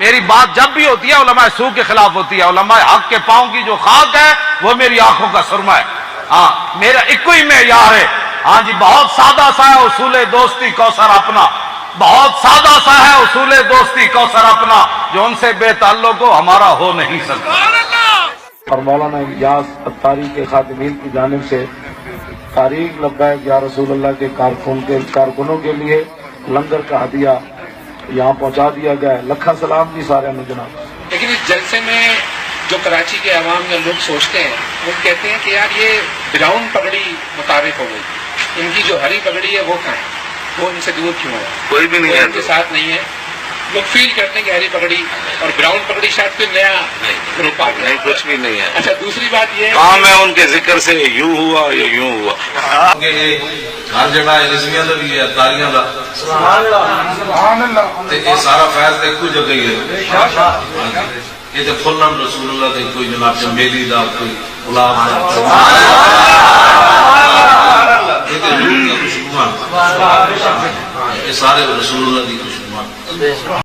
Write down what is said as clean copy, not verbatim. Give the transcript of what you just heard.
میری بات جب بھی ہوتی ہے علماء سو کے خلاف ہوتی ہے، علماء حق کے پاؤں کی جو خاک ہے وہ میری آنکھوں کا سرما ہے۔ ہاں میرا ایک ہی معیار ہے، ہاں جی بہت سادہ سا ہے اصول دوستی کوثر اپنا، بہت سادہ سا ہے اصول دوستی کوثر اپنا، جو ان سے بے تعلق ہو ہمارا ہو نہیں سکتا۔ اور مولانا الیاس اتاری کے خادمین کی جانب سے تاریخ لبیک یا رسول اللہ کے کارکنوں کے لیے لنگر کا ہدیہ یہاں پہنچا دیا گیا ہے۔ لکھا سلام جی سارے میں جناب۔ لیکن اس جلسے میں جو کراچی کے عوام یا لوگ سوچتے ہیں وہ کہتے ہیں کہ یار یہ براؤن پگڑی مطابق ہو گئی، ان کی جو ہری پگڑی ہے وہ کہاں ہے، وہ ان سے دور کیوں ہے، کوئی بھی نہیں ہے ان کے ساتھ نہیں ہے۔ لوگ فیل کرتے ہیں کہ ہری پگڑی اور براؤن پگڑی شاید کوئی نیا گروپ آ گیا۔ نہیں، کچھ بھی نہیں ہے۔ اچھا دوسری بات یہ کام ہے ان کے ذکر سے یوں ہوا یا یوں ہوا۔ ہر جگہ رضویاں دا بھی ہے، تاریاں دا، تے یہ سارا فیض ایک ہی جگہ ہی ہے۔ یہ تے فلن رسول اللہ دے کوئی جناب چمیلی دا، کوئی گلاب دا، یہ تے روح کی خوشبو، یہ سارے رسول اللہ دی خوشبو۔